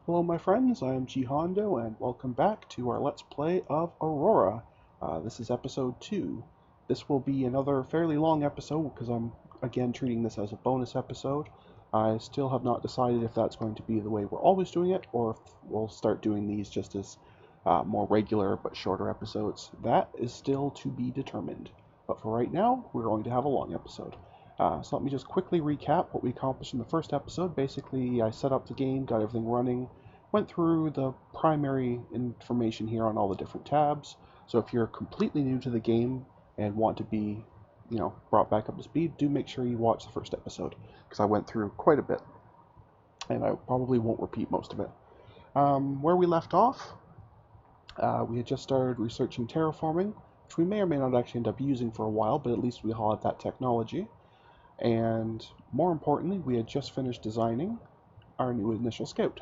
Hello my friends, I am Hondo, and welcome back to our Let's Play of Aurora. This is episode 2. This will be another fairly long episode because I'm again treating this as a bonus episode. I still have not decided if that's going to be the way we're always doing it or if we'll start doing these just as more regular but shorter episodes. That is still to be determined. But for right now, we're going to have a long episode. So let me just quickly recap what we accomplished in the first episode. Basically, I set up the game, got everything running, went through the primary information here on all the different tabs. So if you're completely new to the game and want to be, brought back up to speed, do make sure you watch the first episode because I went through quite a bit, and I probably won't repeat most of it. Where we left off, we had just started researching terraforming, which we may or may not actually end up using for a while, but at least we all have that technology. And more importantly, we had just finished designing our new initial scout.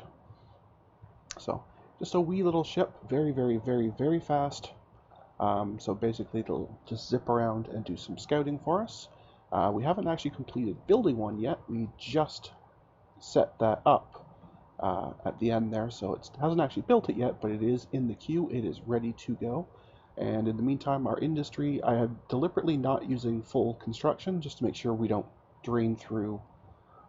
So just a wee little ship, very, very, very, very fast. So basically it'll just zip around and do some scouting for us. We haven't actually completed building one yet. We just set that up at the end there, so it hasn't actually built it yet, but it is in the queue. It is ready to go. And in the meantime, our industry, I have deliberately not using full construction just to make sure we don't drain through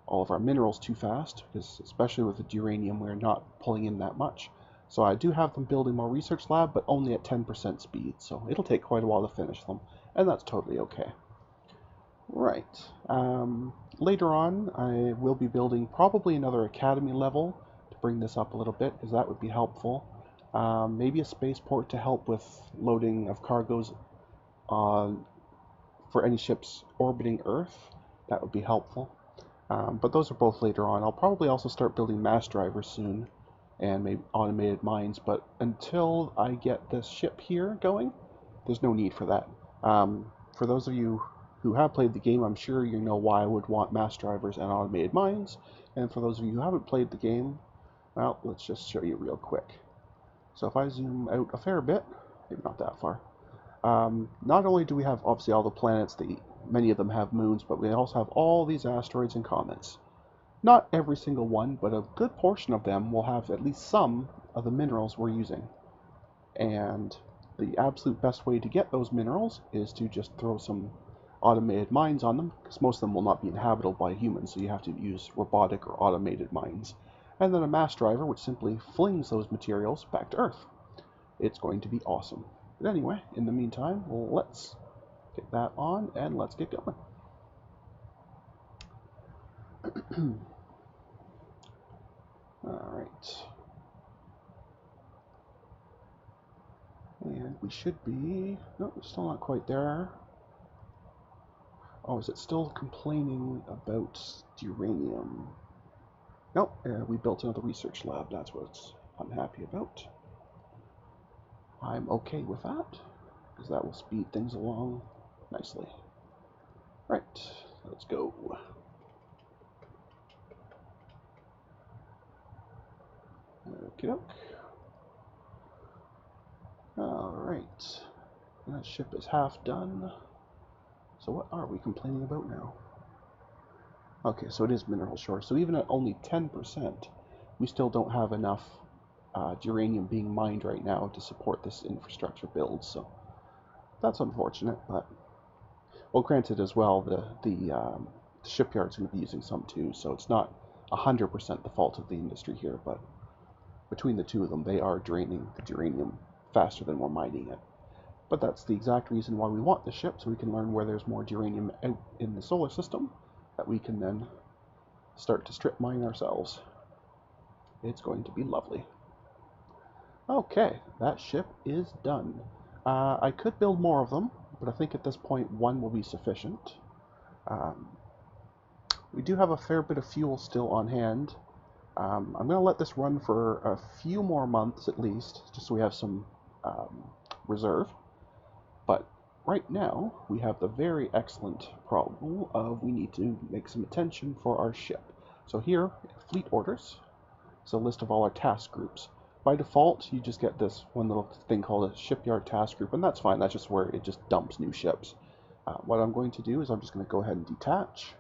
all of our minerals too fast, because especially with the uranium, we're not pulling in that much. So I do have them building more research lab, but only at 10% speed, so it'll take quite a while to finish them, and that's totally okay. Right. Later on, I will be building probably another academy level to bring this up a little bit, because that would be helpful. Maybe a spaceport to help with loading of cargoes for any ships orbiting Earth. That would be helpful. But those are both later on. I'll probably also start building mass drivers soon and maybe automated mines, but until I get this ship here going, there's no need for that. For those of you who have played the game, I'm sure you know why I would want mass drivers and automated mines, and for those of you who haven't played the game, well, let's just show you real quick. So if I zoom out a fair bit, maybe not that far, not only do we have obviously all the planets, many of them have moons, but we also have all these asteroids and comets. Not every single one, but a good portion of them will have at least some of the minerals we're using. And the absolute best way to get those minerals is to just throw some automated mines on them, because most of them will not be inhabitable by humans, so you have to use robotic or automated mines. And then a mass driver, which simply flings those materials back to Earth. It's going to be awesome. But anyway, in the meantime, let's get that on and let's get going. Alright. And we should be... No, we're still not quite there. Oh, is it still complaining about uranium? Nope, we built another research lab. That's what it's unhappy about. I'm okay with that, because that will speed things along nicely. Right, let's go. Okie doke. Alright, that ship is half done. So what are we complaining about now? Okay, so it is mineral short. So even at only 10%, we still don't have enough uranium being mined right now to support this infrastructure build. So that's unfortunate, but well, granted as well, the shipyard's going to be using some too, so it's not 100% the fault of the industry here, but between the two of them, they are draining the uranium faster than we're mining it. But that's the exact reason why we want the ship, so we can learn where there's more uranium out in the solar system that we can then start to strip mine ourselves. It's going to be lovely. Okay, that ship is done. I could build more of them, but I think at this point one will be sufficient. We do have a fair bit of fuel still on hand. I'm going to let this run for a few more months at least, just so we have some reserve. But right now, we have the very excellent problem of we need to make some attention for our ship. So here, fleet orders, it's a list of all our task groups. By default, you just get this one little thing called a shipyard task group, and that's fine. That's just where it just dumps new ships. What I'm going to do is I'm just going to go ahead and detach.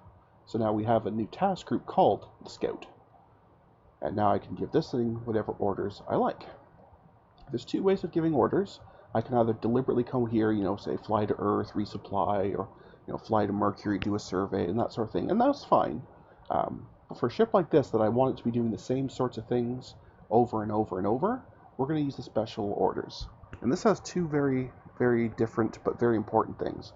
So now we have a new task group called the Scout. And now I can give this thing whatever orders I like. There's two ways of giving orders. I can either deliberately come here, say fly to Earth, resupply, or fly to Mercury, do a survey, and that sort of thing, and that's fine. But for a ship like this that I want it to be doing the same sorts of things over and over and over, we're going to use the special orders. And this has two very, very different but very important things.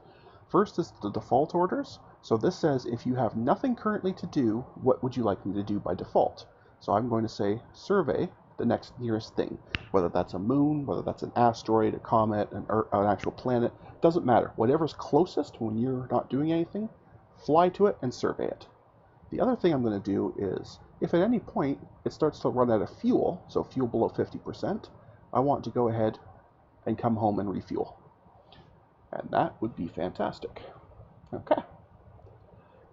First is the default orders. So this says if you have nothing currently to do, what would you like me to do by default? So I'm going to say survey the next nearest thing, whether that's a moon, whether that's an asteroid, a comet, an actual planet, doesn't matter. Whatever's closest when you're not doing anything, fly to it and survey it. The other thing I'm going to do is, if at any point it starts to run out of fuel, so fuel below 50%, I want to go ahead and come home and refuel. And that would be fantastic. Okay.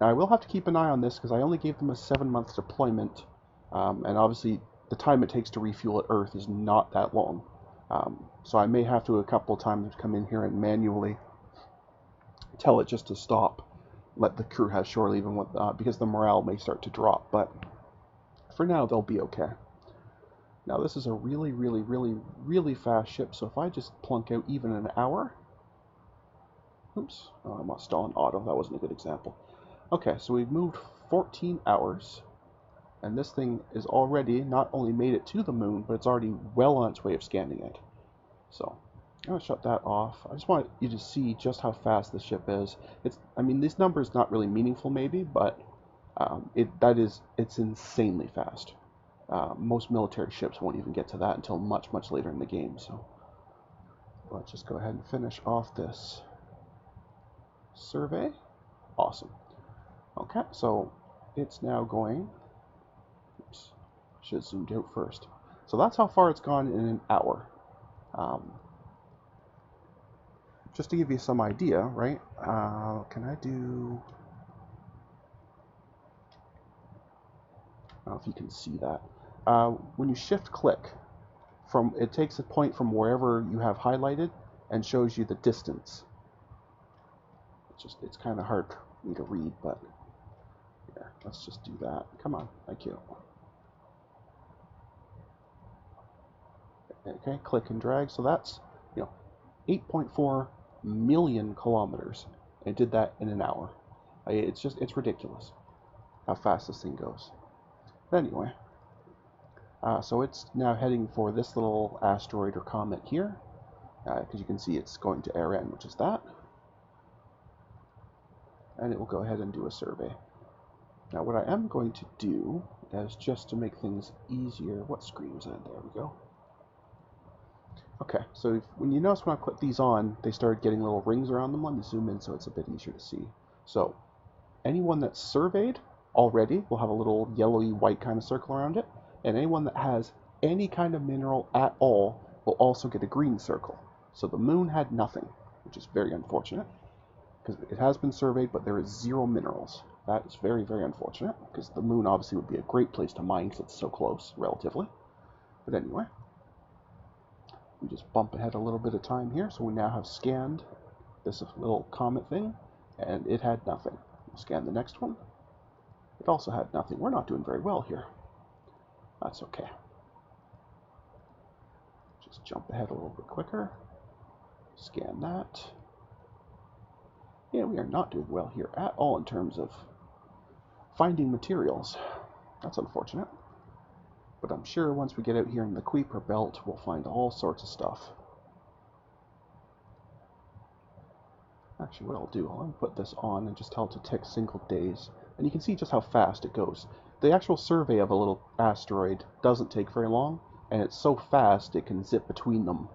Now I will have to keep an eye on this because I only gave them a 7-month deployment, and obviously the time it takes to refuel at Earth is not that long. So I may have to a couple of times come in here and manually tell it just to stop, let the crew have shore leave and whatnot, because the morale may start to drop, but for now they'll be okay. Now this is a really, really, really, really fast ship, so if I just plunk out even an hour... Oops, oh, I'm still on auto, that wasn't a good example. Okay, so we've moved 14 hours, and this thing is already not only made it to the moon, but it's already well on its way of scanning it. So I'm going to shut that off. I just want you to see just how fast this ship is. I mean, this number is not really meaningful maybe, but it's insanely fast. Most military ships won't even get to that until much, much later in the game. So let's just go ahead and finish off this survey. Awesome. Okay, so it's now going... Oops, should have zoomed out first. So that's how far it's gone in an hour. Just to give you some idea, right? Can I do... I don't know if you can see that. When you shift click, it takes a point from wherever you have highlighted and shows you the distance. It's kind of hard for me to read, but here, let's just do that. Come on, thank you. Okay, click and drag. So that's 8.4 million kilometers. It did that in an hour. It's ridiculous how fast this thing goes. But anyway, so it's now heading for this little asteroid or comet here, because you can see it's going to ARN, which is that. And it will go ahead and do a survey. Now what I am going to do is, just to make things easier, what screen was that? There we go. Okay, so when you notice when I put these on, they started getting little rings around them. Let me zoom in so it's a bit easier to see. So anyone that's surveyed already will have a little yellowy white kind of circle around it, and anyone that has any kind of mineral at all will also get a green circle. So the moon had nothing, which is very unfortunate, because it has been surveyed, but there is 0 minerals. That is very, very unfortunate, because the moon obviously would be a great place to mine because it's so close, relatively. But anyway, we just bump ahead a little bit of time here, so we now have scanned this little comet thing, and it had nothing. We'll scan the next one. It also had nothing. We're not doing very well here. That's okay. Just jump ahead a little bit quicker. Scan that. Yeah, we are not doing well here at all in terms of finding materials. That's unfortunate. But I'm sure once we get out here in the Kuiper Belt, we'll find all sorts of stuff. Actually, what I'll do, I'll put this on and just tell it to tick single days. And you can see just how fast it goes. The actual survey of a little asteroid doesn't take very long, and it's so fast it can zip between them.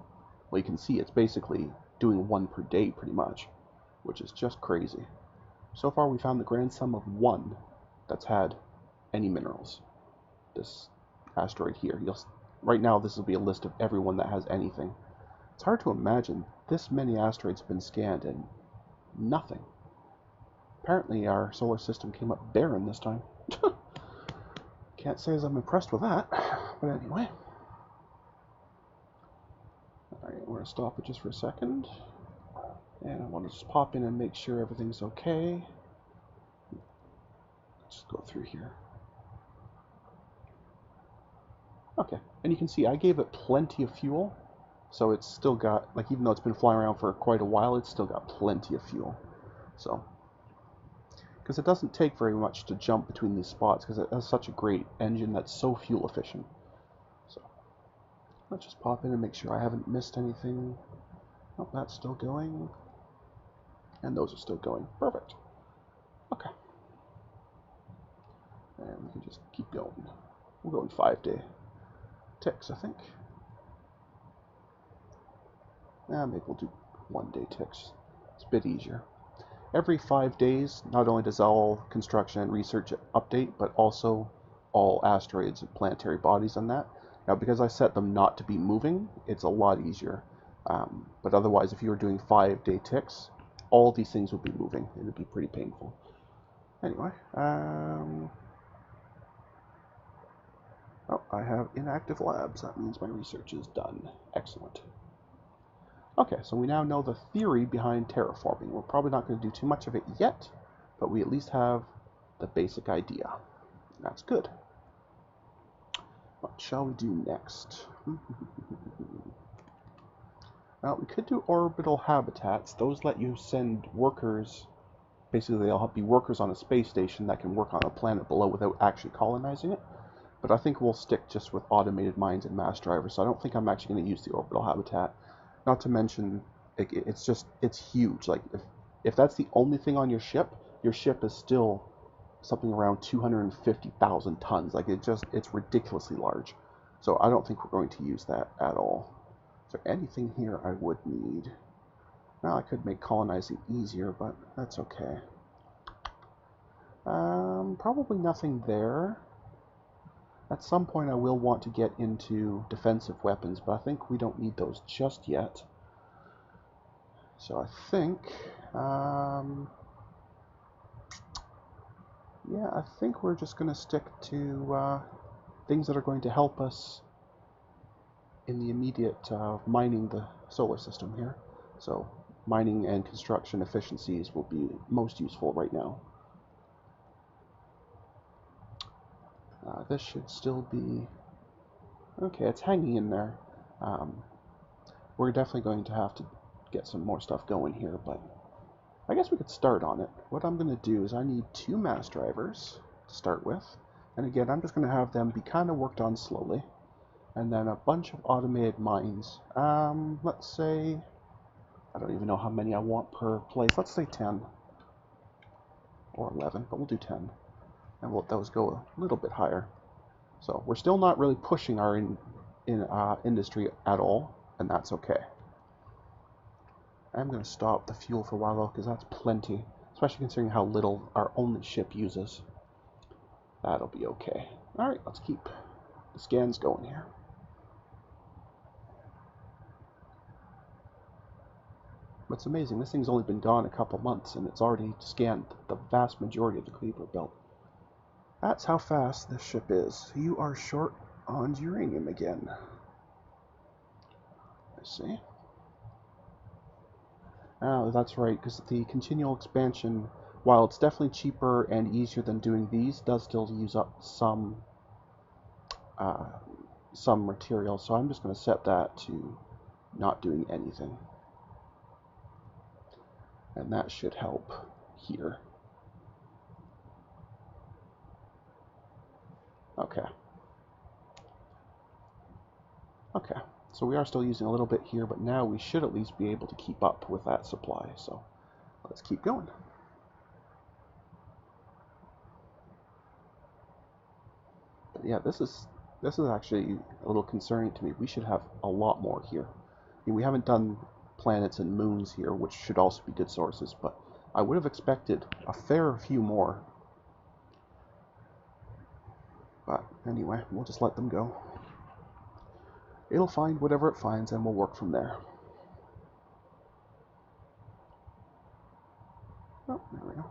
Well, you can see it's basically doing 1 per day pretty much, which is just crazy. So far we found the grand sum of 1 that's had any minerals. This asteroid here. Right now this will be a list of everyone that has anything. It's hard to imagine this many asteroids have been scanned and nothing. Apparently our solar system came up barren this time. Can't say as I'm impressed with that, but anyway. Alright, we're going to stop it just for a second. And I want to just pop in and make sure everything's okay. Let's just go through here. Okay, and you can see I gave it plenty of fuel, so it's still got, like, even though it's been flying around for quite a while, it's still got plenty of fuel. So, because it doesn't take very much to jump between these spots, because it has such a great engine that's so fuel efficient. So, let's just pop in and make sure I haven't missed anything. Oh, that's still going. And those are still going. Perfect. Okay. And we can just keep going. We'll go in 5-day ticks, I think. Maybe we'll do 1-day ticks. It's a bit easier. Every 5 days, not only does all construction and research update, but also all asteroids and planetary bodies on that. Now, because I set them not to be moving, it's a lot easier. But otherwise, if you were doing 5-day ticks, all these things would be moving. It would be pretty painful. Anyway, oh, I have inactive labs. That means my research is done. Excellent. Okay, so we now know the theory behind terraforming. We're probably not going to do too much of it yet, but we at least have the basic idea. That's good. What shall we do next? Well, we could do orbital habitats. Those let you send workers. Basically, they'll be workers on a space station that can work on a planet below without actually colonizing it. But I think we'll stick just with automated mines and mass drivers, so I don't think I'm actually going to use the orbital habitat. Not to mention, it's huge. Like, if that's the only thing on your ship is still something around 250,000 tons. Like, it's ridiculously large. So I don't think we're going to use that at all. Is there anything here I would need? Well, I could make colonizing easier, but that's okay. Probably nothing there. At some point I will want to get into defensive weapons, but I think we don't need those just yet. So I think, yeah, I think we're just going to stick to things that are going to help us in the immediate mining the solar system here. So mining and construction efficiencies will be most useful right now. This should still be okay. It's hanging in there. We're definitely going to have to get some more stuff going here, but I guess we could start on it. What I'm going to do is I need 2 mass drivers to start with, and again I'm just going to have them be kind of worked on slowly, and then a bunch of automated mines. Let's say, I don't even know how many I want per place. Let's say 10 or 11, but we'll do 10, and we'll let those go a little bit higher. So we're still not really pushing our industry at all, and that's okay. I'm going to stop the fuel for a while though, because that's plenty, especially considering how little our only ship uses. That'll be okay. Alright, let's keep the scans going here. It's amazing, this thing's only been gone a couple months, and it's already scanned the vast majority of the Kuiper belt. That's how fast this ship is. You are short on uranium again. Let's see. Oh, that's right, because the continual expansion, while it's definitely cheaper and easier than doing these, does still use up some material. So I'm just going to set that to not doing anything. And that should help here. Okay. Okay. So we are still using a little bit here, but now we should at least be able to keep up with that supply. So let's keep going. But yeah, this is actually a little concerning to me. We should have a lot more here. I mean, we haven't done planets and moons here, which should also be good sources, but I would have expected a fair few more. But anyway, we'll just let them go. It'll find whatever it finds, and we'll work from there. Oh, there we go.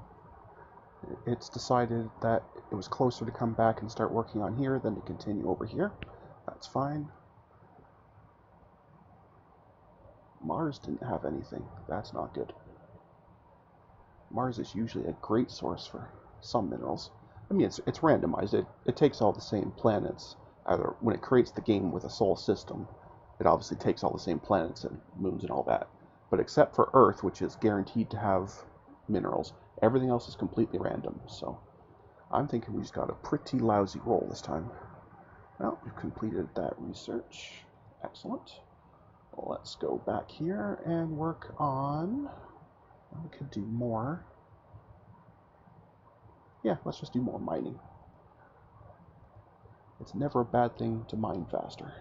It's decided that it was closer to come back and start working on here than to continue over here. That's fine. Mars didn't have anything. That's not good. Mars is usually a great source for some minerals. I mean, it's randomized. It takes all the same planets either when it creates the game with a solar system, it obviously takes all the same planets and moons and all that. But except for Earth, which is guaranteed to have minerals, everything else is completely random. So I'm thinking we just got a pretty lousy roll this time. Well, we've completed that research. Excellent. Well, let's go back here and work on... Well, we could do more. Yeah, let's just do more mining. It's never a bad thing to mine faster.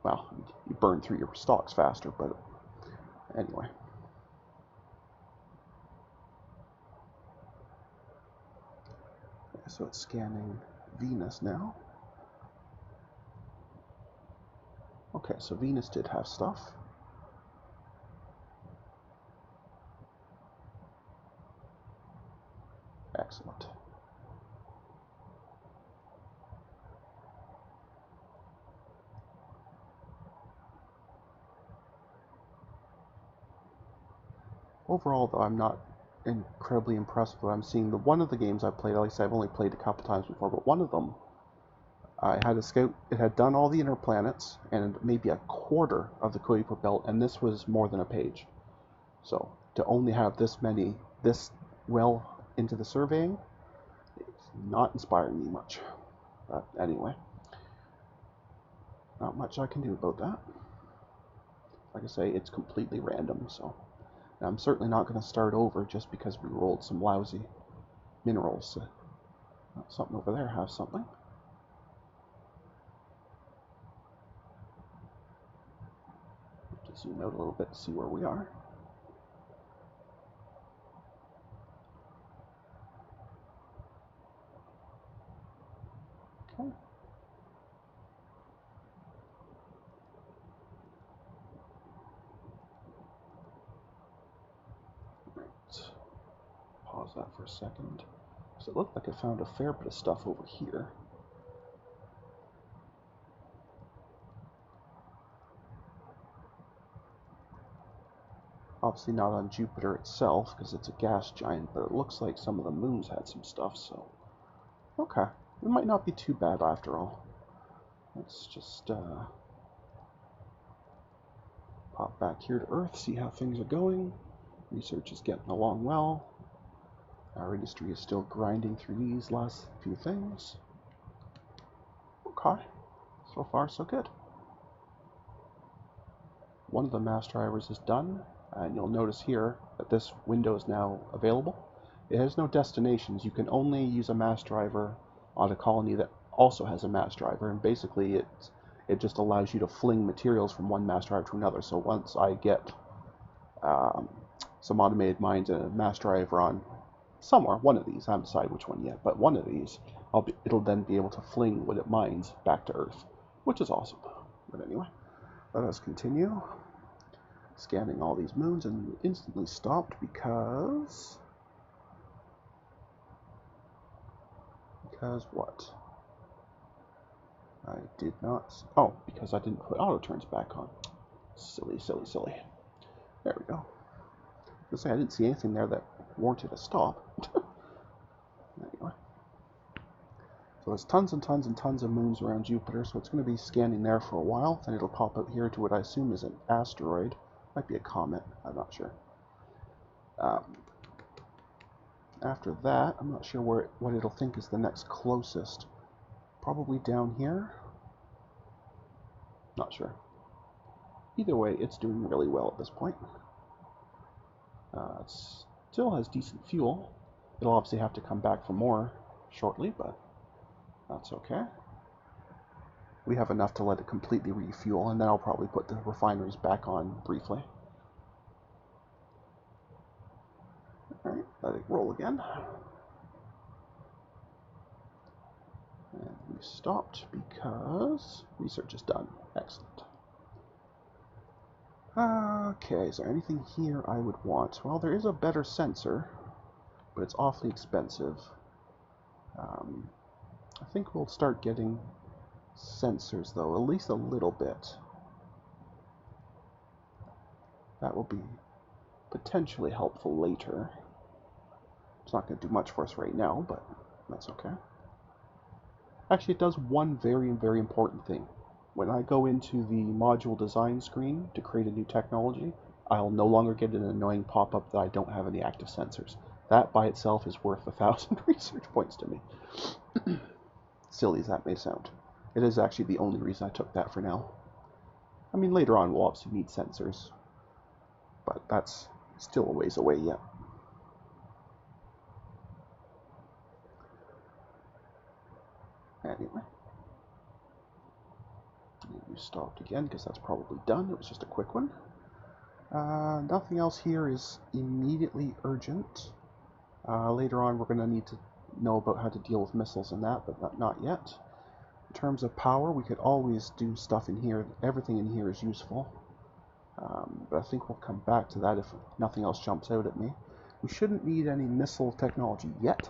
Well, you burn through your stocks faster, but anyway. Okay, so it's scanning Venus now. Okay, so Venus did have stuff. Excellent. Overall, though, I'm not incredibly impressed with what I'm seeing. One of the games I played, at least I've only played a couple times before, but one of them, I had a scout, it had done all the inner planets, and maybe a quarter of the Kuiper Belt, and this was more than a page. So, to only have this many, this well into the surveying, it's not inspiring me much. But anyway, not much I can do about that. Like I say, it's completely random, so I'm certainly not going to start over just because we rolled some lousy minerals. Something over there has something. Just zoom out a little bit to see where we are. Okay. Right. Pause that for a second. So it looked like I found a fair bit of stuff over here. Obviously not on Jupiter itself, because it's a gas giant, but it looks like some of the moons had some stuff, so... Okay, it might not be too bad after all. Let's just pop back here to Earth, see how things are going. Research is getting along well. Our industry is still grinding through these last few things. Okay, so far so good. One of the mass drivers is done, and you'll notice here that this window is now available. It has no destinations. You can only use a mass driver on a colony that also has a mass driver, and basically it just allows you to fling materials from one mass driver to another. So once I get some automated mines and a mass driver on somewhere, one of these, I haven't decided which one yet, but one of these, it'll then be able to fling what it mines back to Earth, which is awesome. But anyway, let us continue scanning all these moons, and instantly stopped because what? I did not... Oh, because I didn't put auto turns back on. Silly, silly, silly. There we go. I was gonna say, I didn't see anything there that warranted a stop. Anyway. So there's tons and tons and tons of moons around Jupiter, so it's going to be scanning there for a while. Then it'll pop out here to what I assume is an asteroid. Might be a comet, I'm not sure. After that, I'm not sure what it'll think is the next closest. Probably down here? Not sure. Either way, it's doing really well at this point. It still has decent fuel. It'll obviously have to come back for more shortly, but that's okay. We have enough to let it completely refuel, and then I'll probably put the refineries back on briefly. Alright, let it roll again. And we stopped because research is done. Excellent. Okay, is there anything here I would want? Well, there is a better sensor, but it's awfully expensive. I think we'll start getting sensors, though, at least a little bit. That will be potentially helpful later. It's not going to do much for us right now, but that's okay. Actually, it does one very, very important thing. When I go into the module design screen to create a new technology, I'll no longer get an annoying pop-up that I don't have any active sensors. That by itself is worth 1,000 research points to me. Silly as that may sound. It is actually the only reason I took that for now. I mean, later on we'll obviously need sensors, but that's still a ways away yet. Anyway. You stopped again because that's probably done. It was just a quick one. Nothing else here is immediately urgent. Later on we're going to need to know about how to deal with missiles and that, but not yet. In terms of power, we could always do stuff in here. Everything in here is useful. But I think we'll come back to that if nothing else jumps out at me. We shouldn't need any missile technology yet.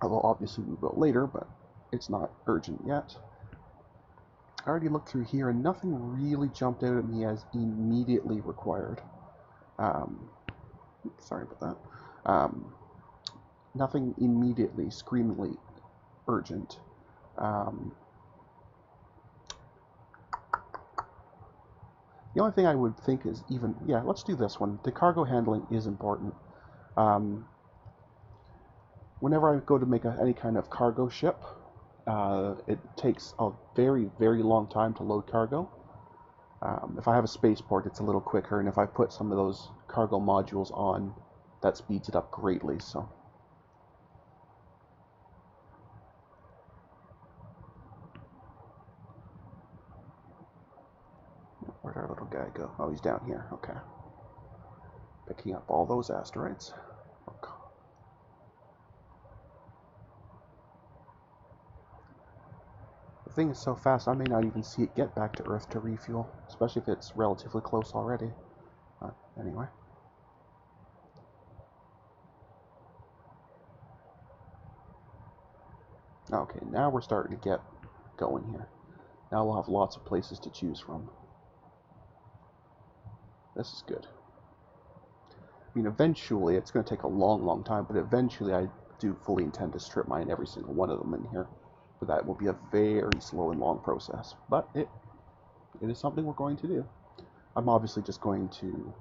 Although obviously we will later, but it's not urgent yet. I already looked through here and nothing really jumped out at me as immediately required. Sorry about that. Nothing immediately, screamingly urgent. The only thing I would think is yeah, let's do this one. The cargo handling is important. Whenever I go to make any kind of cargo ship, it takes a very, very long time to load cargo. If I have a spaceport, it's a little quicker, and if I put some of those cargo modules on, that speeds it up greatly. So, where'd our little guy go? Oh, he's down here. Okay. Picking up all those asteroids. Okay. The thing is so fast, I may not even see it get back to Earth to refuel, especially if it's relatively close already. Anyway. Okay, now we're starting to get going here. Now we'll have lots of places to choose from. This is good. I mean, eventually, it's going to take a long, long time, but eventually I do fully intend to strip mine every single one of them in here. But that will be a very slow and long process. But it is something we're going to do. I'm obviously just going to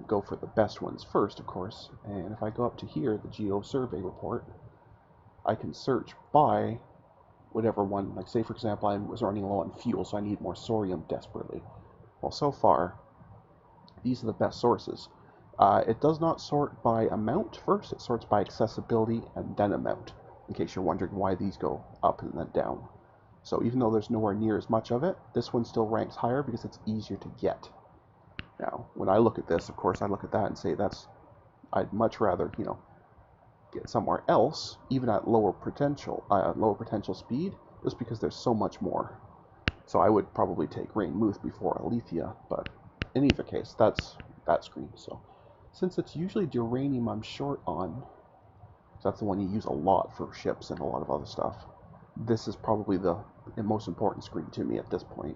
go for the best ones first, of course. And if I go up to here, the Geo Survey Report, I can search by whatever one, like say for example, I was running low on fuel, so I need more thorium desperately. Well, so far, these are the best sources. It does not sort by amount first, it sorts by accessibility and then amount, in case you're wondering why these go up and then down. So even though there's nowhere near as much of it, this one still ranks higher because it's easier to get. Now, when I look at this, of course, I look at that and say I'd much rather, get somewhere else, even at lower potential speed, just because there's so much more. So I would probably take Rain Muth before Alethea, but in either case, that's that screen. So since it's usually Duranium I'm short on, that's the one you use a lot for ships and a lot of other stuff, this is probably the most important screen to me at this point.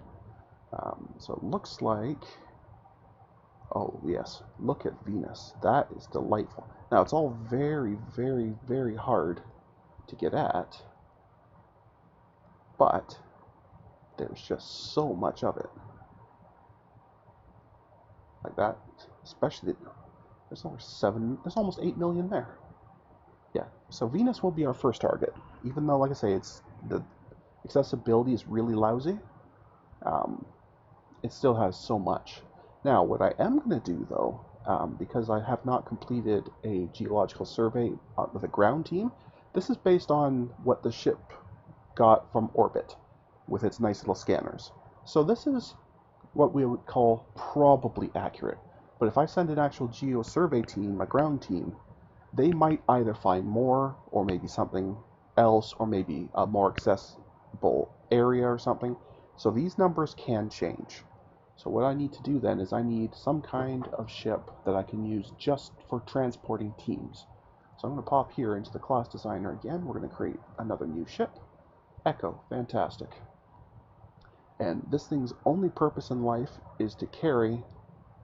So it looks like, oh yes, look at Venus. That is delightful. Now it's all very, very, very hard to get at, but there's just so much of it. Like that, especially, there's almost 8 million there. Yeah, so Venus will be our first target, even though, like I say, the accessibility is really lousy. It still has so much. Now, what I am going to do, though, because I have not completed a geological survey with a ground team, this is based on what the ship got from orbit with its nice little scanners. So this is what we would call probably accurate. But if I send an actual geo survey team, a ground team, they might either find more, or maybe something else, or maybe a more accessible area or something. So these numbers can change. So what I need to do then is I need some kind of ship that I can use just for transporting teams. So I'm going to pop here into the class designer again. We're going to create another new ship. Echo, fantastic. And this thing's only purpose in life is to carry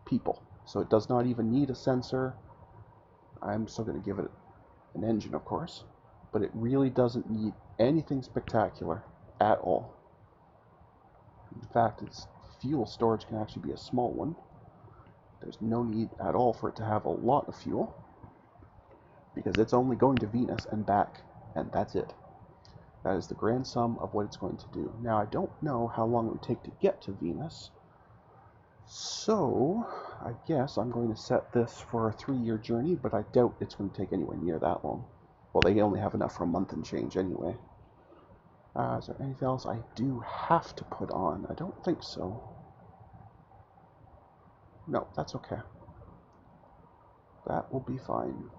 people. So it does not even need a sensor. I'm still going to give it an engine, of course. but it really doesn't need anything spectacular at all. In fact, its fuel storage can actually be a small one. There's no need at all for it to have a lot of fuel, because it's only going to Venus and back, and that's it. That is the grand sum of what it's going to do. Now, I don't know how long it would take to get to Venus, so I guess I'm going to set this for a 3-year journey, but I doubt it's going to take anywhere near that long. Well, they only have enough for a month and change anyway. Is there anything else I do have to put on? I don't think so. No, that's okay. That will be fine.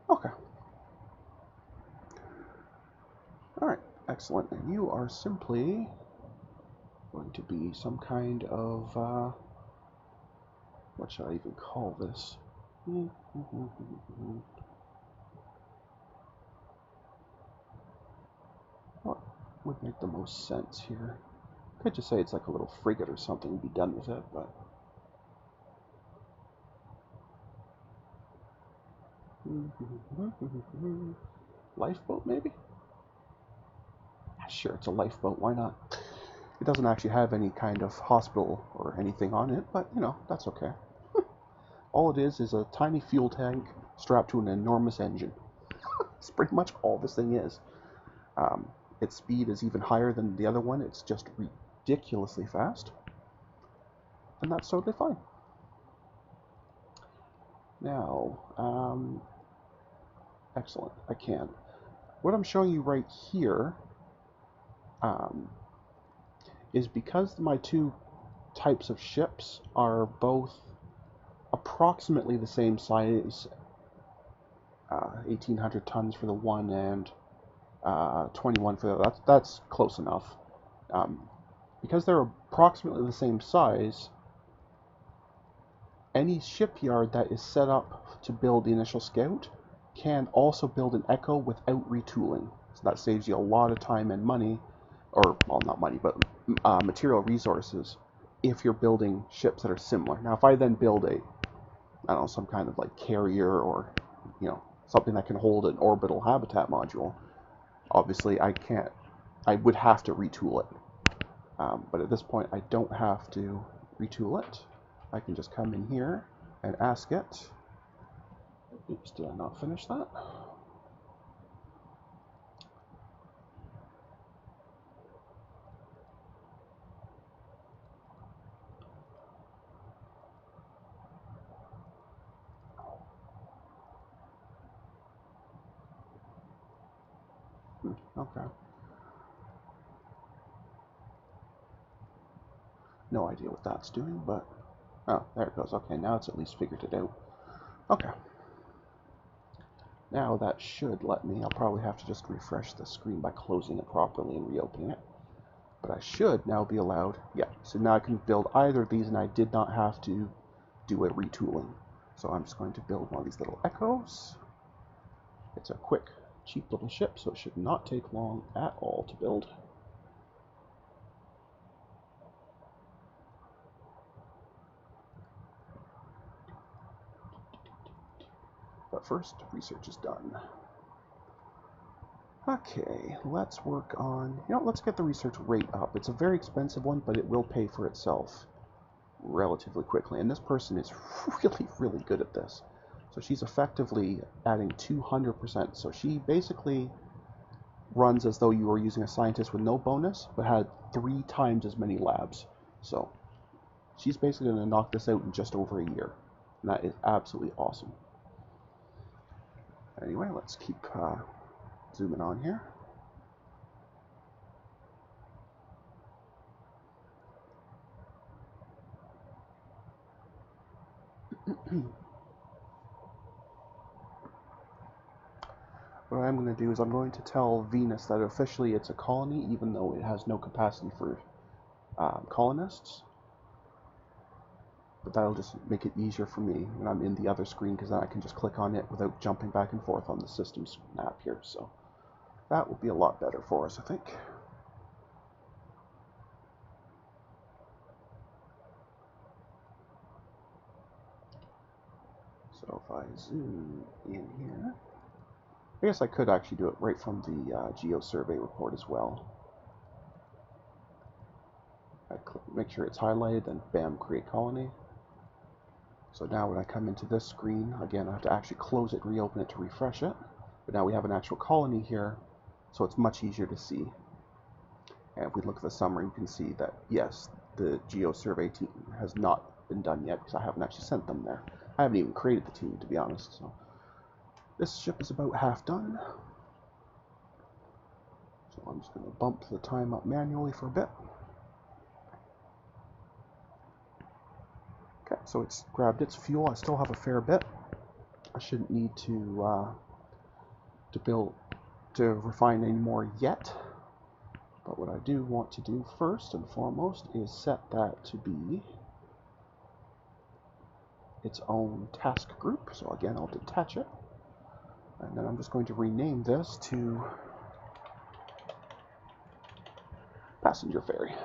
Okay. Alright, excellent. And you are simply going to be some kind of, what should I even call this? What would make the most sense here? Could just say it's like a little frigate or something and be done with it, but... Lifeboat, maybe? Sure, it's a lifeboat, why not? It doesn't actually have any kind of hospital or anything on it, but, you know, that's okay. All it is a tiny fuel tank strapped to an enormous engine. That's pretty much all this thing is. Its speed is even higher than the other one. It's just ridiculously fast. And that's totally fine. Now, excellent, I can. What I'm showing you right here is because my two types of ships are both approximately the same size, 1,800 tons for the one and 21 for the other. That's close enough. Because they're approximately the same size, any shipyard that is set up to build the initial scout can also build an Echo without retooling. So that saves you a lot of time and money, or, well, not money, but material resources, if you're building ships that are similar. Now, if I then build I don't know, some kind of like carrier or, you know, something that can hold an orbital habitat module, obviously I would have to retool it. But at this point, I don't have to retool it. I can just come in here and ask it. Oops, did I not finish that? Okay. No idea what that's doing, but... Oh, there it goes. Okay, now it's at least figured it out. Okay. Now that should let me... I'll probably have to just refresh the screen by closing it properly and reopening it. But I should now be allowed... Yeah, so now I can build either of these, and I did not have to do a retooling. So I'm just going to build one of these little Echoes. It's a quick, cheap little ship, so it should not take long at all to build. But first, research is done. Okay, let's work on... You know, let's get the research rate up. It's a very expensive one, but it will pay for itself relatively quickly. And this person is really, really good at this. So she's effectively adding 200%. So she basically runs as though you were using a scientist with no bonus, but had 3 times as many labs. So she's basically going to knock this out in just over a year. And that is absolutely awesome. Anyway, let's keep zooming on here. What I'm going to do is I'm going to tell Venus that officially it's a colony, even though it has no capacity for colonists. But that'll just make it easier for me when I'm in the other screen, because then I can just click on it without jumping back and forth on the system map here. So that will be a lot better for us, I think. So if I zoom in here, I guess I could actually do it right from the GeoSurvey report as well. I make sure it's highlighted, then bam, create colony. So now when I come into this screen, again, I have to actually close it, reopen it to refresh it. But now we have an actual colony here, so it's much easier to see. And if we look at the summary, you can see that, yes, the GeoSurvey team has not been done yet because I haven't actually sent them there. I haven't even created the team, to be honest. So this ship is about half done. So I'm just going to bump the time up manually for a bit. Okay, so it's grabbed its fuel. I still have a fair bit. I shouldn't need to refine any more yet. But what I do want to do first and foremost is set that to be its own task group. So again, I'll detach it. And then I'm just going to rename this to passenger ferry.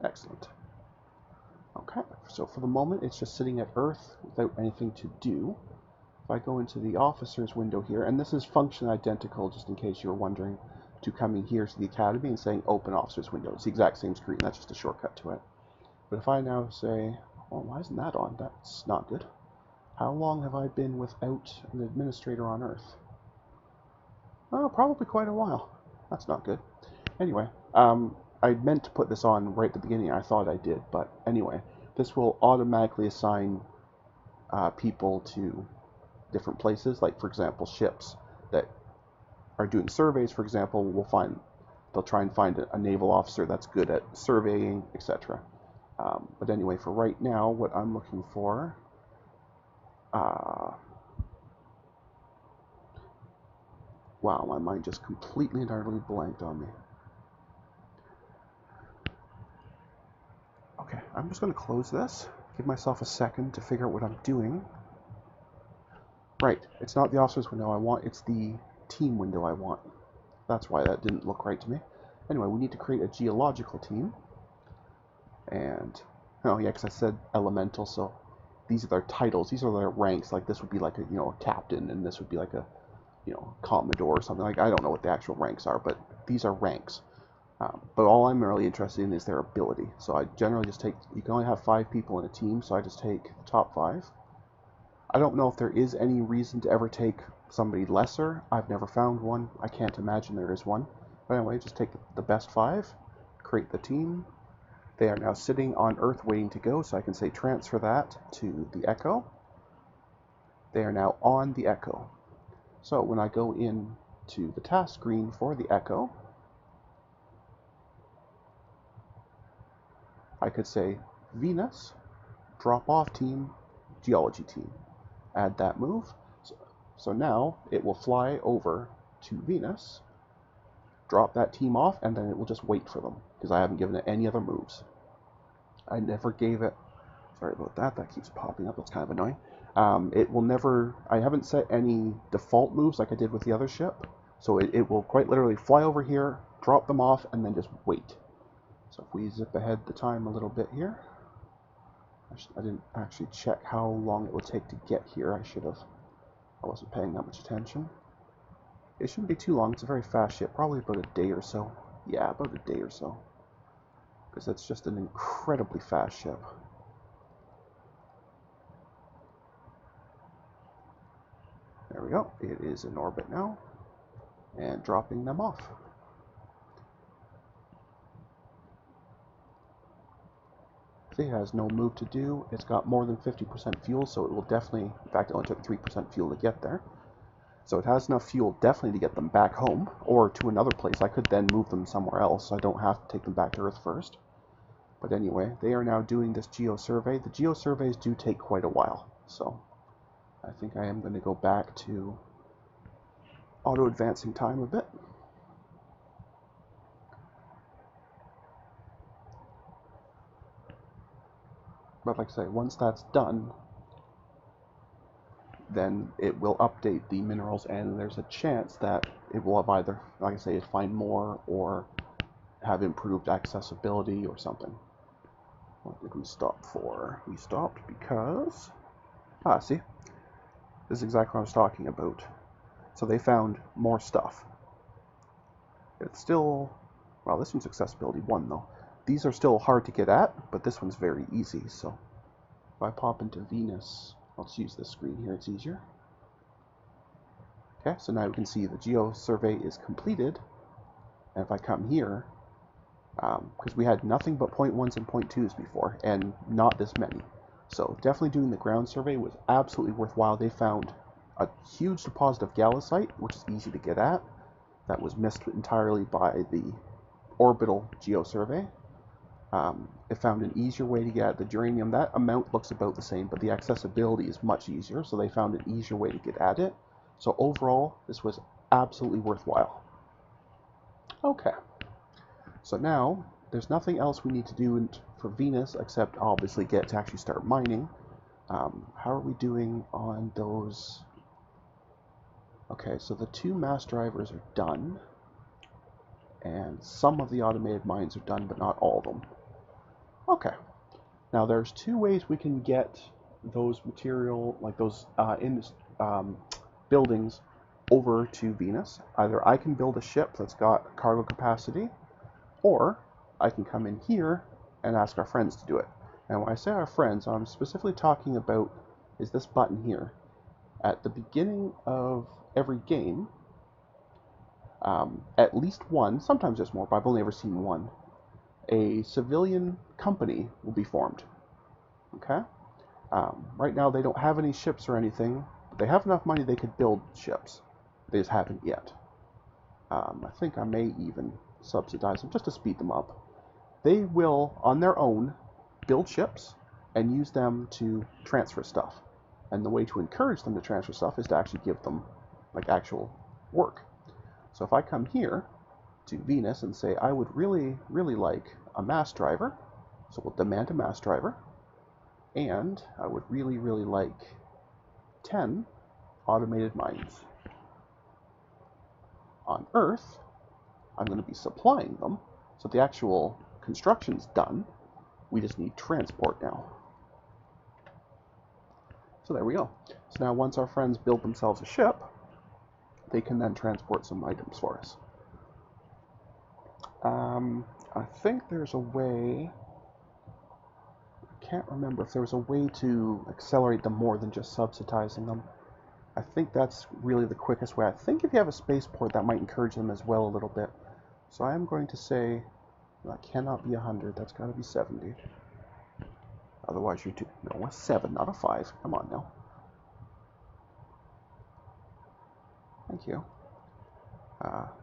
Excellent. Okay, so for the moment, it's just sitting at Earth without anything to do. If I go into the officers window here, and this is function identical, just in case you were wondering, to coming here to the Academy and saying open officers window. It's the exact same screen, that's just a shortcut to it. But if I now say, oh, why isn't that on? That's not good. How long have I been without an administrator on Earth? Oh, probably quite a while. That's not good. Anyway, I meant to put this on right at the beginning. I thought I did, but anyway, this will automatically assign people to different places. Like, for example, ships that are doing surveys, for example, they'll try and find a naval officer that's good at surveying, etc. But anyway, for right now, what I'm looking for, wow, my mind just completely and utterly blanked on me. Okay, I'm just going to close this, give myself a second to figure out what I'm doing. Right, it's not the officers window I want, it's the team window I want. That's why that didn't look right to me. Anyway, we need to create a geological team. And, oh yeah, because I said elemental, so these are their titles, these are their ranks. Like this would be like a, a captain, and this would be like a, commodore or something. Like, I don't know what the actual ranks are, but these are ranks. But all I'm really interested in is their ability. So I generally just take, you can only have 5 people in a team, so I just take the top 5. I don't know if there is any reason to ever take somebody lesser. I've never found one. I can't imagine there is one. But anyway, just take the best 5, create the team. They are now sitting on Earth waiting to go, so I can say transfer that to the Echo. They are now on the Echo. So when I go into the task screen for the Echo, I could say Venus, drop off team, geology team. Add that move. So now it will fly over to Venus, drop that team off, and then it will just wait for them, because I haven't given it any other moves. I never gave it, sorry about that, that keeps popping up, that's kind of annoying. It will never, I haven't set any default moves like I did with the other ship, so it will quite literally fly over here, drop them off, and then just wait. So if we zip ahead the time a little bit here, I didn't actually check how long it would take to get here. I wasn't paying that much attention. It shouldn't be too long. It's a very fast ship, probably about a day or so. Yeah, about a day or so. Because it's just an incredibly fast ship. There we go. It is in orbit now. And dropping them off. It has no move to do. It's got more than 50% fuel, so it will definitely, in fact, it only took 3% fuel to get there. So it has enough fuel definitely to get them back home, or to another place. I could then move them somewhere else. I don't have to take them back to Earth first. But anyway, they are now doing this geo-survey. The geo-surveys do take quite a while, so I think I am going to go back to auto-advancing time a bit. But like I say, once that's done, then it will update the minerals, and there's a chance that it will have either, like I say, find more or have improved accessibility or something. What did we stop for? We stopped because, see, this is exactly what I was talking about. So they found more stuff. It's still, well, this one's accessibility 1 though. These are still hard to get at, but this one's very easy. So if I pop into Venus, let's use this screen here, it's easier. Okay, so now we can see the geo survey is completed. And if I come here, because we had nothing but 0.1s and 0.2s before, and not this many. So definitely doing the ground survey was absolutely worthwhile. They found a huge deposit of gallicite, which is easy to get at. That was missed entirely by the orbital geosurvey. It found an easier way to get at the germanium. That amount looks about the same, but the accessibility is much easier, so they found an easier way to get at it. So overall, this was absolutely worthwhile. Okay, so now there's nothing else we need to do for Venus except obviously get to actually start mining. How are we doing on those? Okay, so the 2 mass drivers are done, and some of the automated mines are done, but not all of them. Okay, now there's 2 ways we can get those material, like those buildings, over to Venus. Either I can build a ship that's got cargo capacity, or I can come in here and ask our friends to do it. And when I say our friends, I'm specifically talking about is this button here. At the beginning of every game, at least one, sometimes there's more, but I've only ever seen one, a civilian company will be formed. Okay? Right now they don't have any ships or anything, but they have enough money they could build ships. They just haven't yet. I think I may even subsidize them just to speed them up. They will, on their own, build ships and use them to transfer stuff. And the way to encourage them to transfer stuff is to actually give them like actual work. So if I come here to Venus and say I would really, really like a mass driver, so we'll demand a mass driver, and I would really, really like 10 automated mines. On Earth, I'm going to be supplying them, so the actual construction's done. We just need transport now. So there we go. So now once our friends build themselves a ship, they can then transport some items for us. I think there's a way, I can't remember if there was a way to accelerate them more than just subsidizing them. I think that's really the quickest way. I think if you have a spaceport, that might encourage them as well a little bit. So I am going to say that cannot be 100. That's got to be 70. Otherwise, you're too. No, a 7, not a 5. Come on now. Thank you.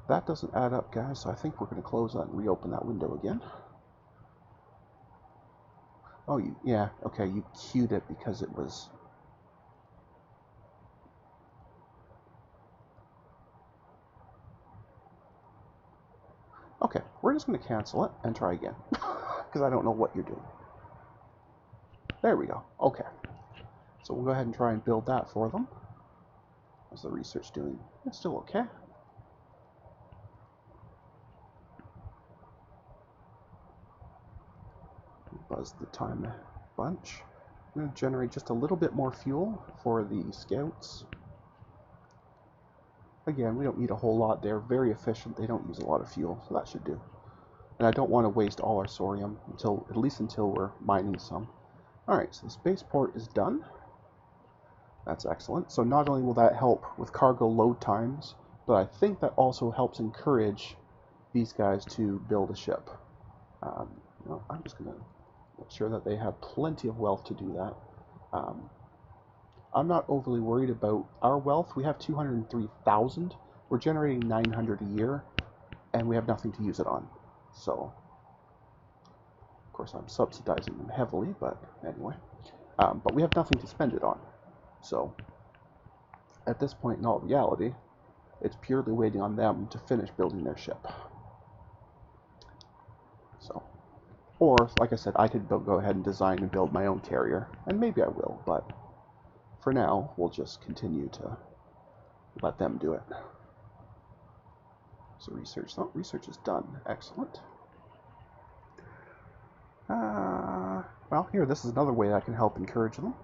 That doesn't add up, guys. So I think we're going to close that and reopen that window again. Oh, yeah. Okay, you queued it because it was. Okay, we're just going to cancel it and try again, because I don't know what you're doing. There we go. Okay. So we'll go ahead and try and build that for them. How's the research doing? It's still okay. Buzz the time a bunch. I'm going to generate just a little bit more fuel for the scouts. Again, we don't need a whole lot. They're very efficient. They don't use a lot of fuel, so that should do. And I don't want to waste all our sorium until, at least until we're mining some. Alright, so the spaceport is done. That's excellent. So not only will that help with cargo load times, but I think that also helps encourage these guys to build a ship. I'm just going to make sure that they have plenty of wealth to do that. I'm not overly worried about our wealth. We have 203,000. We're generating 900 a year, and we have nothing to use it on. So, of course, I'm subsidizing them heavily, but anyway. But we have nothing to spend it on. So, at this point, in all reality, it's purely waiting on them to finish building their ship. So, or, like I said, I could go ahead and design and build my own carrier, and maybe I will, but for now, we'll just continue to let them do it. So research is done. Excellent. Well, here, this is another way I can help encourage them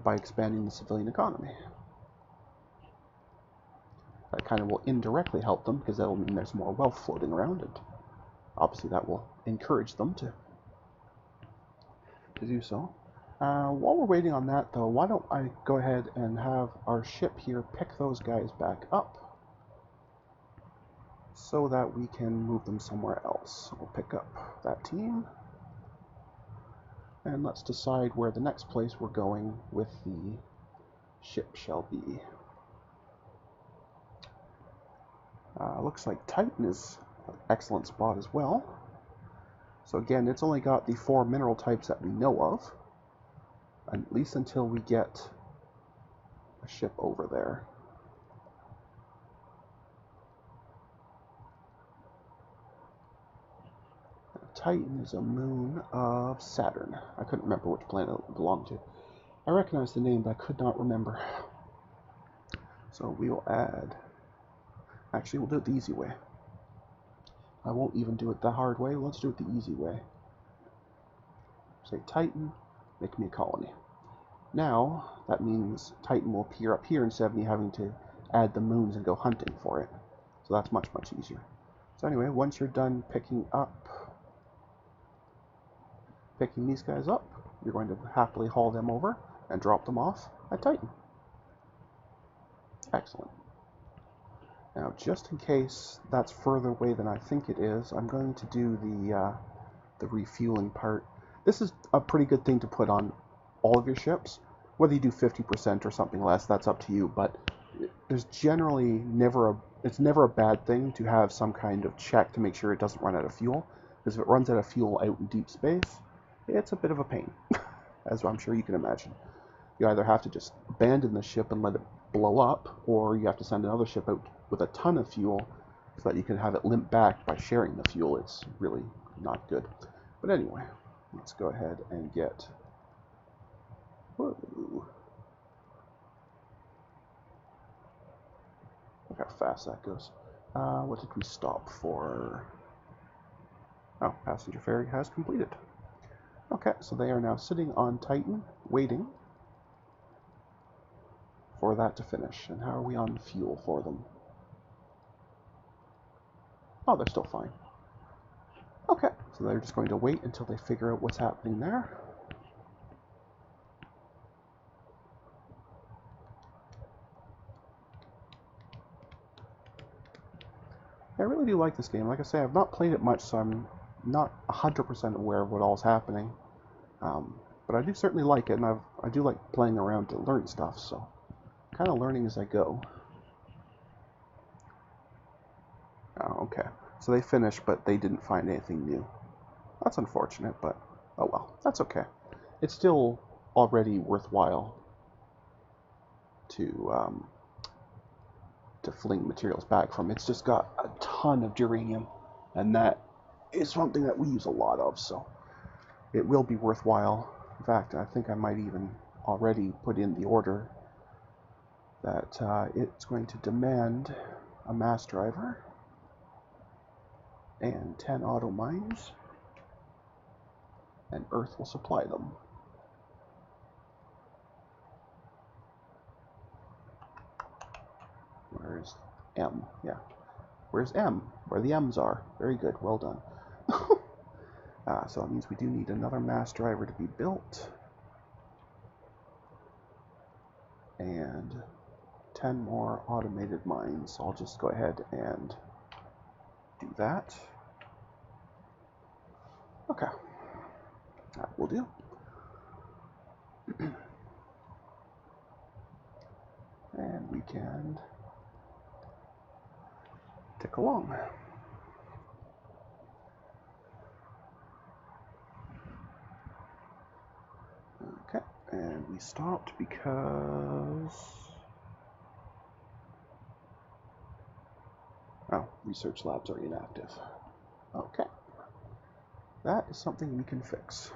by expanding the civilian economy. kind of will indirectly help them, because that'll mean there's more wealth floating around, and obviously that will encourage them to do so. While we're waiting on that, though, why don't I go ahead and have our ship here pick those guys back up so that we can move them somewhere else. We'll pick up that team, and let's decide where the next place we're going with the ship shall be. Looks like Titan is an excellent spot as well. So again, it's only got the 4 mineral types that we know of, at least until we get a ship over there. Titan is a moon of Saturn. I couldn't remember which planet it belonged to. I recognize the name, but I could not remember. So we will add... Actually, we'll do it the easy way. I won't even do it the hard way. Let's do it the easy way. Say Titan, make me a colony. Now, that means Titan will appear up here instead of me having to add the moons and go hunting for it. So that's much, much easier. So anyway, once you're done picking these guys up, you're going to happily haul them over and drop them off at Titan. Excellent. Now, just in case that's further away than I think it is, I'm going to do the refueling part. This is a pretty good thing to put on all of your ships. Whether you do 50% or something less, that's up to you, but there's generally it's never a bad thing to have some kind of check to make sure it doesn't run out of fuel, because if it runs out of fuel out in deep space, it's a bit of a pain, as I'm sure you can imagine. You either have to just abandon the ship and let it blow up, or you have to send another ship out with a ton of fuel so that you can have it limp back by sharing the fuel. It's really not good. But anyway, let's go ahead and get... Whoa. Look how fast that goes. What did we stop for? Oh, passenger ferry has completed. Okay, so they are now sitting on Titan, waiting for that to finish. And how are we on fuel for them? Oh, they're still fine. Okay, so they're just going to wait until they figure out what's happening there. I really do like this game. Like I say, I've not played it much, so I'm not 100% aware of what all's happening. But I do certainly like it, and I do like playing around to learn stuff, so kind of learning as I go. Oh, okay. So they finished, but they didn't find anything new. That's unfortunate, but oh well. That's okay. It's still already worthwhile to fling materials back from. It's just got a ton of uranium, and that is something that we use a lot of, so it will be worthwhile. In fact, I think I might even already put in the order that it's going to demand a mass driver and 10 auto mines, and Earth will supply them. Where's M? Yeah. Where's M? Where the M's are. Very good. Well done. So that means we do need another mass driver to be built. And 10 more automated mines. So I'll just go ahead and do that. Okay. That will do. And we can tick along. Okay, and we stopped because... Oh, research labs are inactive. Okay. That is something we can fix.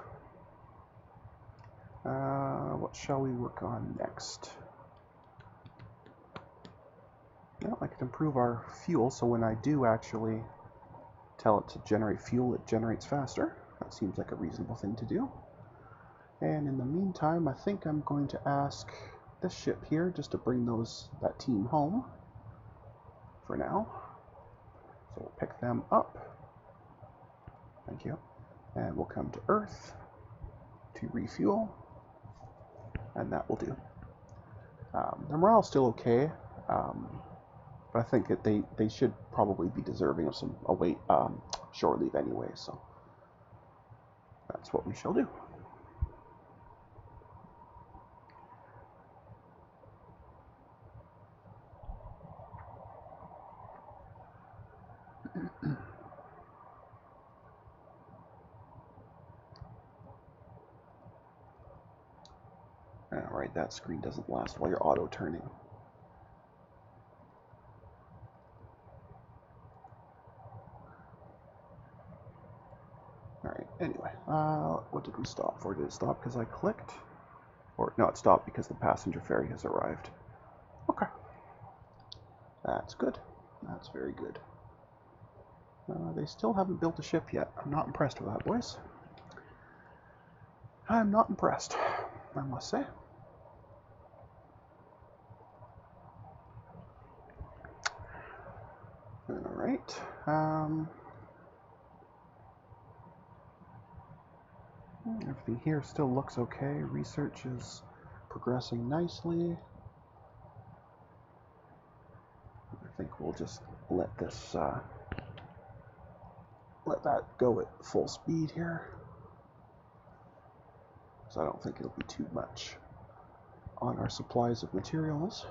What shall we work on next? Well, I can improve our fuel, so when I do actually tell it to generate fuel, it generates faster. That seems like a reasonable thing to do. And in the meantime, I think I'm going to ask this ship here just to bring that team home. for now. So we'll pick them up. Thank you. And we'll come to Earth to refuel. And that will do. The morale's still okay. But I think that they should probably be deserving of some shore leave anyway. So that's what we shall do. Alright, that screen doesn't last while you're auto-turning. Alright, anyway, what did we stop for? Did it stop because I clicked? Or, no, it stopped because the passenger ferry has arrived. Okay. That's good. That's very good. They still haven't built a ship yet. I'm not impressed with that, boys. I'm not impressed, I must say. Alright. Everything here still looks okay. Research is progressing nicely. I think we'll just let this let that go at full speed here. So I don't think it'll be too much on our supplies of materials.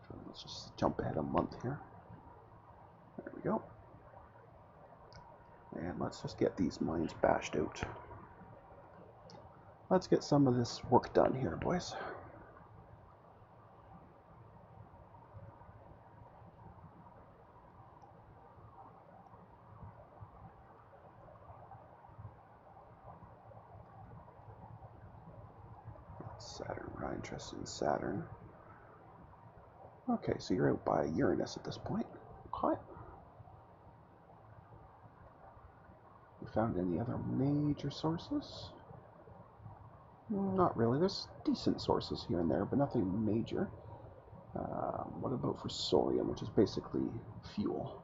So let's just jump ahead a month here. There we go. And let's just get these mines bashed out. Let's get some of this work done here, boys. Saturn, we're not interested in Saturn. Okay, so you're out by Uranus at this point. Okay. You found any other major sources? Not really. There's decent sources here and there, but nothing major. What about for Sorium, which is basically fuel?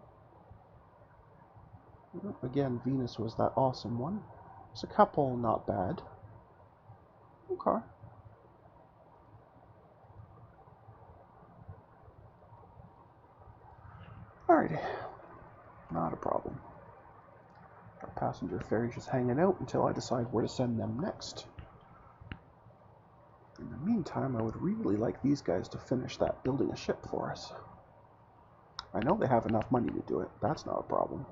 Again, Venus was that awesome one. There's a couple not bad. Okay. Alrighty. Not a problem. Our passenger ferry's just hanging out until I decide where to send them next. In the meantime, I would really like these guys to finish that building a ship for us. I know they have enough money to do it. That's not a problem.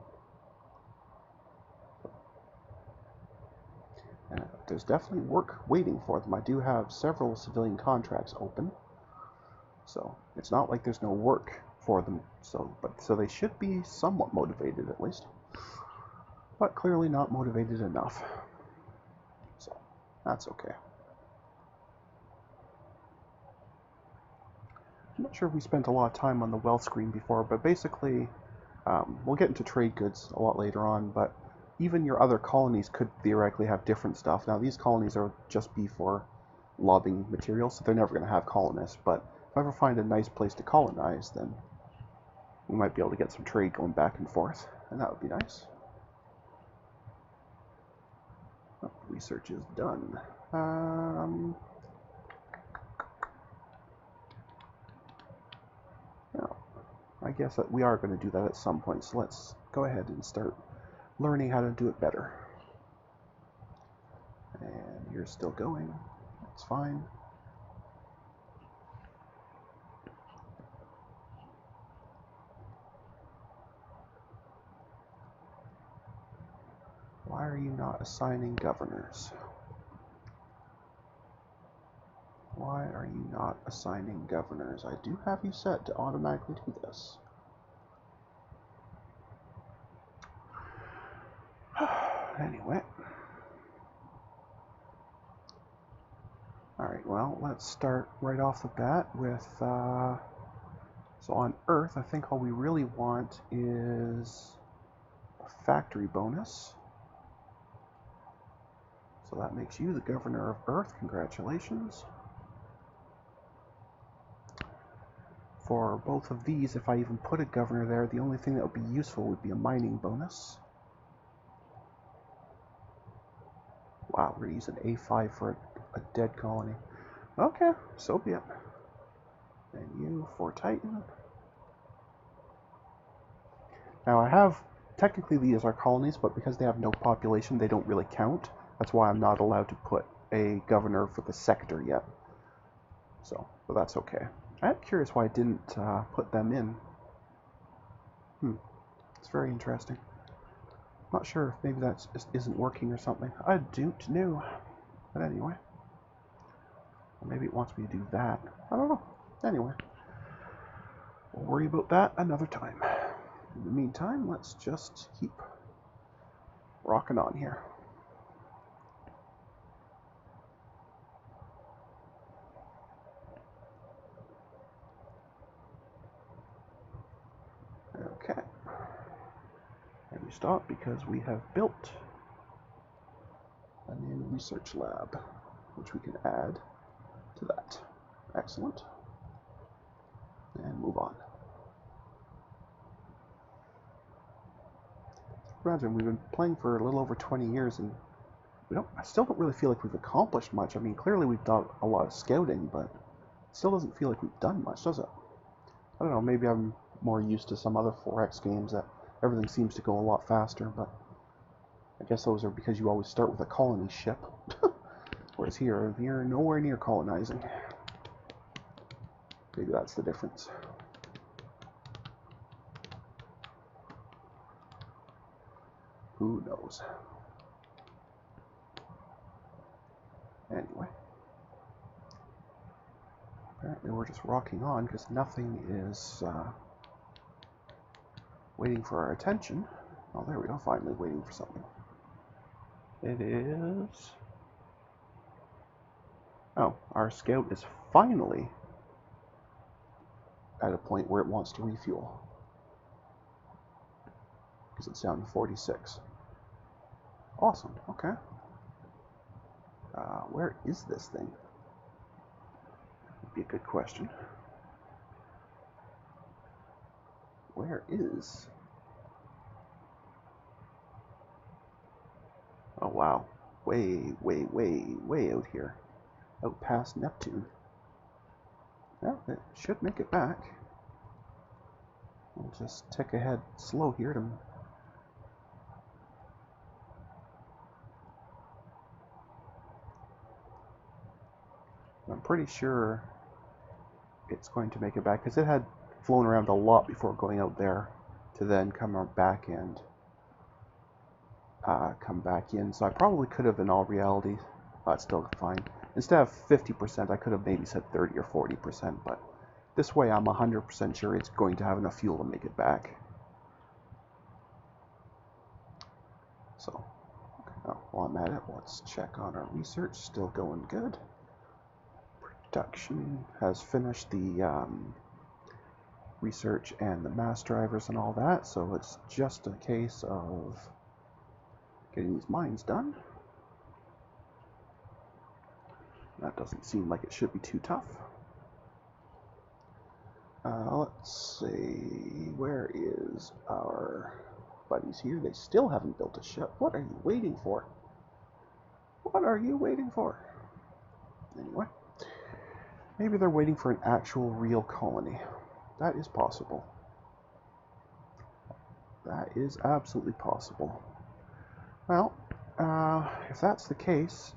There's definitely work waiting for them. I do have several civilian contracts open. So it's not like there's no work for them. So they should be somewhat motivated at least. But clearly not motivated enough. So that's okay. I'm not sure if we spent a lot of time on the wealth screen before, but basically, we'll get into trade goods a lot later on, but even your other colonies could theoretically have different stuff. Now, these colonies are just be for lobbing materials, so they're never going to have colonists, but if I ever find a nice place to colonize, then we might be able to get some trade going back and forth, and that would be nice. Oh, research is done. I guess that we are going to do that at some point, so let's go ahead and start learning how to do it better. And you're still going. That's fine. Why are you not assigning governors? Why are you not assigning governors? I do have you set to automatically do this. Anyway. Alright, well, let's start right off the bat with, so on Earth, I think all we really want is a factory bonus. So that makes you the governor of Earth. Congratulations. For both of these, if I even put a governor there, the only thing that would be useful would be a mining bonus. Wow, we're going to use an A5 for a dead colony. Okay, so be it. And you for Titan. Now I have, technically these are colonies, but because they have no population, they don't really count. That's why I'm not allowed to put a governor for the sector yet. So, but that's okay. I'm curious why I didn't put them in. It's very interesting. Not sure if maybe that just isn't working or something. I don't know. But anyway. Or maybe it wants me to do that. I don't know. Anyway. We'll worry about that another time. In the meantime, let's just keep rocking on here. Okay. And we stop because we have built a new research lab, which we can add to that. Excellent. And move on. Imagine, we've been playing for a little over 20 years and I still don't really feel like we've accomplished much. I mean, clearly we've done a lot of scouting, but it still doesn't feel like we've done much, does it? I don't know, maybe I'm more used to some other 4X games that everything seems to go a lot faster, but I guess those are because you always start with a colony ship. Whereas here, you're nowhere near colonizing. Maybe that's the difference. Who knows? Anyway. Apparently we're just rocking on because nothing is waiting for our attention. Oh, there we go, finally waiting for something. It is... Oh, our scout is finally at a point where it wants to refuel. Because it's down to 46. Awesome, okay. Where is this thing? Would be a good question. Where is... Oh wow, way out here. Out past Neptune. Well, it should make it back. We'll just tick ahead slow here to... I'm pretty sure it's going to make it back, because it had flown around a lot before going out there to then come back and come back in. So I probably could have, in all reality, that's still fine. Instead of 50%, I could have maybe said 30 or 40%, but this way I'm 100% sure it's going to have enough fuel to make it back. So, while I'm at it, let's check on our research. Still going good. Production has finished the research and the mass drivers and all that, so it's just a case of getting these mines done. That doesn't seem like it should be too tough. Let's see, where is our buddies here? They still haven't built a ship. What are you waiting for? What are you waiting for? Anyway, maybe they're waiting for an actual real colony. That is possible. That is absolutely possible. Well, if that's the case,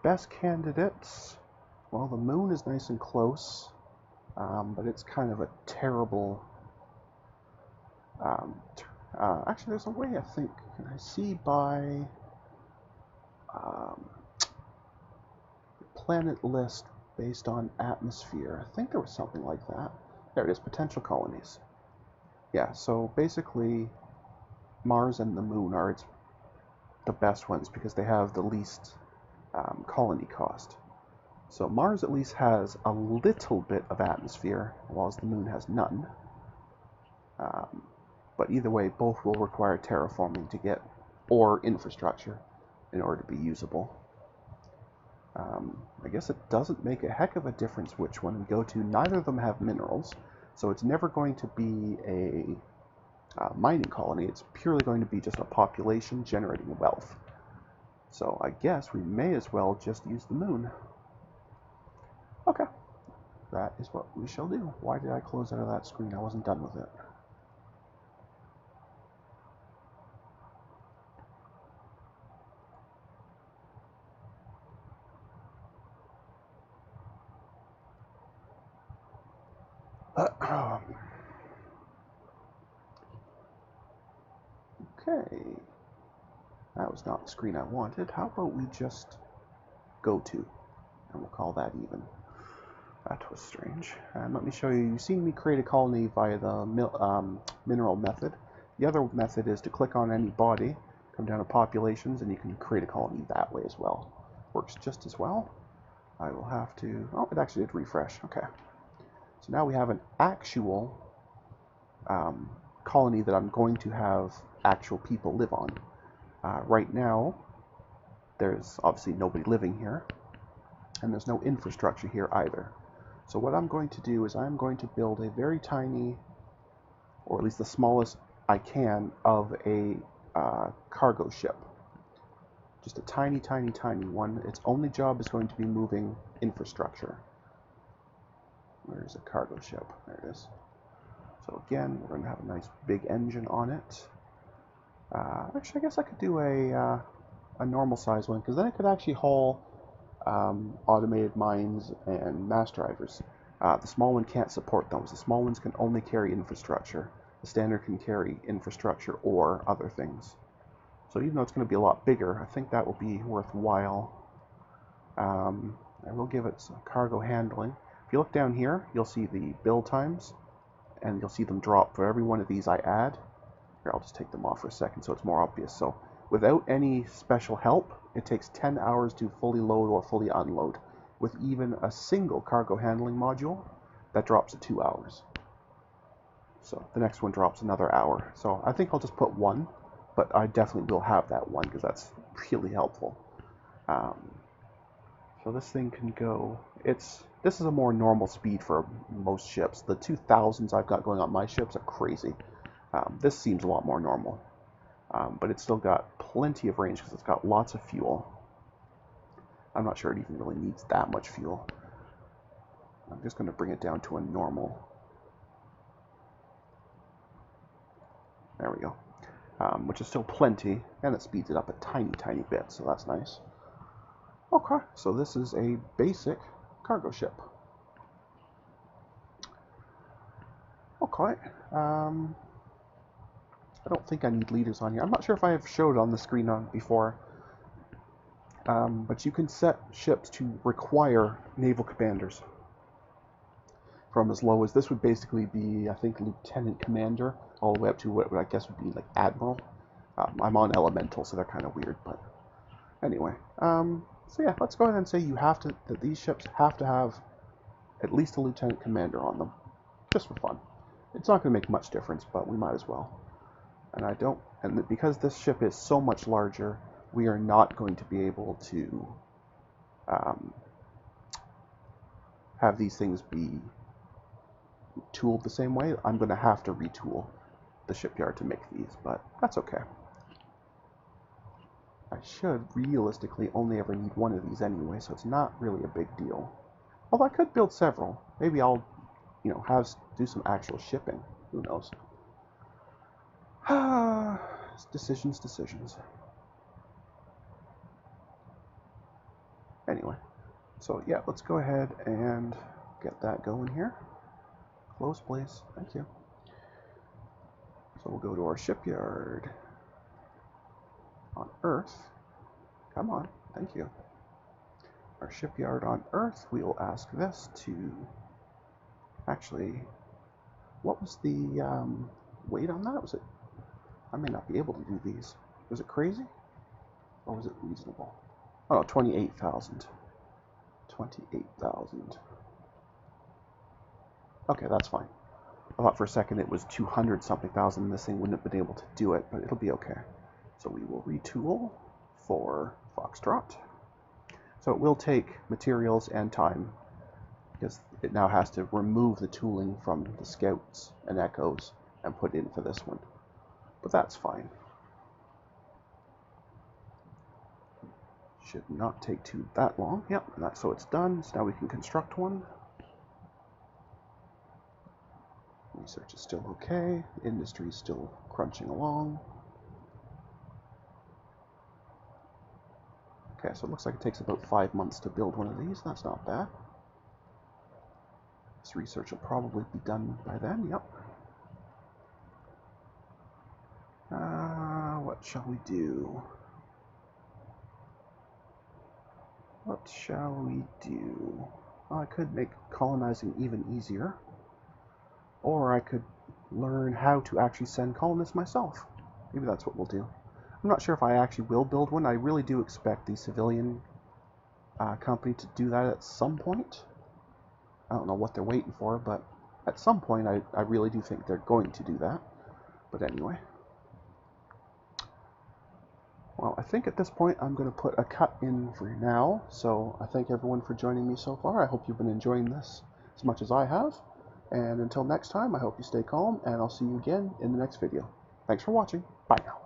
best candidates, well, the moon is nice and close, but it's kind of a terrible, actually there's a way, I think, can I see by planet list based on atmosphere. I think there was something like that. There it is, potential colonies. Yeah, so basically Mars and the moon are the best ones because they have the least colony cost. So Mars at least has a little bit of atmosphere, whilst the moon has none. But either way, both will require terraforming to get, or infrastructure, in order to be usable. I guess it doesn't make a heck of a difference which one we go to. Neither of them have minerals, so it's never going to be a mining colony. It's purely going to be just a population generating wealth. So I guess we may as well just use the moon. Okay, that is what we shall do. Why did I close out of that screen? I wasn't done with it. Okay, that was not the screen I wanted. How about we just go to, and we'll call that even. That was strange. And let me show you. You've seen me create a colony via the mineral method. The other method is to click on any body, come down to populations, and you can create a colony that way as well. Works just as well. I will have to, oh, it actually did refresh. Okay. So now we have an actual colony that I'm going to have actual people live on. Right now, there's obviously nobody living here, and there's no infrastructure here either. So what I'm going to do is I'm going to build a very tiny, or at least the smallest I can, of a cargo ship. Just a tiny, tiny, tiny one. Its only job is going to be moving infrastructure. Where's a cargo ship? There it is. So again, we're going to have a nice big engine on it. Actually, I guess I could do a normal size one, because then it could actually haul automated mines and mass drivers. The small one can't support those. The small ones can only carry infrastructure. The standard can carry infrastructure or other things. So even though it's going to be a lot bigger, I think that will be worthwhile. I will give it some cargo handling. If you look down here, you'll see the build times, and you'll see them drop for every one of these I add. Here, I'll just take them off for a second so it's more obvious. So without any special help, it takes 10 hours to fully load or fully unload. With even a single cargo handling module, that drops to 2 hours. So the next one drops another hour. So I think I'll just put one, but I definitely will have that one because that's really helpful. So this thing can go, this is a more normal speed for most ships. The 2000s I've got going on my ships are crazy. This seems a lot more normal. But it's still got plenty of range because it's got lots of fuel. I'm not sure it even really needs that much fuel. I'm just going to bring it down to a normal. There we go. Which is still plenty, and it speeds it up a tiny, tiny bit, so that's nice. Okay, so this is a basic cargo ship. Okay. I don't think I need leaders on here. I'm not sure if I have showed on the screen before. But you can set ships to require naval commanders. From as low as, this would basically be, I think, lieutenant commander, all the way up to what I guess would be like admiral. I'm on elemental, so they're kind of weird, but anyway. So yeah, let's go ahead and say that these ships have to have at least a lieutenant commander on them, just for fun. It's not going to make much difference, but we might as well. And because this ship is so much larger, we are not going to be able to have these things be tooled the same way. I'm going to have to retool the shipyard to make these, but that's okay. I should realistically only ever need one of these anyway, so it's not really a big deal. Although I could build several. Maybe I'll, do some actual shipping. Who knows? Decisions. Anyway, so yeah, let's go ahead and get that going here. Close, please. Thank you. So we'll go to our shipyard on Earth. Come on, thank you. Our shipyard on Earth, we will ask this to, actually, what was the weight on that? Was it, I may not be able to do these. Was it crazy? Or was it reasonable? Oh, 28,000. 28,000. Okay, that's fine. I thought for a second it was 200 something thousand and this thing wouldn't have been able to do it, but it'll be okay. So we will retool for Foxtrot. So So it will take materials and time, because it now has to remove the tooling from the Scouts and Echoes and put in for this one. But that's fine. Should not take that long. Yep, and that's so it's done. So now we can construct one. Research is still okay. Industry is still crunching along. Okay, so it looks like it takes about 5 months to build one of these. That's not bad. This research will probably be done by then. Yep. What shall we do? What shall we do? Well, I could make colonizing even easier. Or I could learn how to actually send colonists myself. Maybe that's what we'll do. I'm not sure if I actually will build one. I really do expect the civilian company to do that at some point. I don't know what they're waiting for, but at some point I really do think they're going to do that. But anyway. Well, I think at this point I'm going to put a cut in for now. So I thank everyone for joining me so far. I hope you've been enjoying this as much as I have. And until next time, I hope you stay calm, and I'll see you again in the next video. Thanks for watching. Bye now.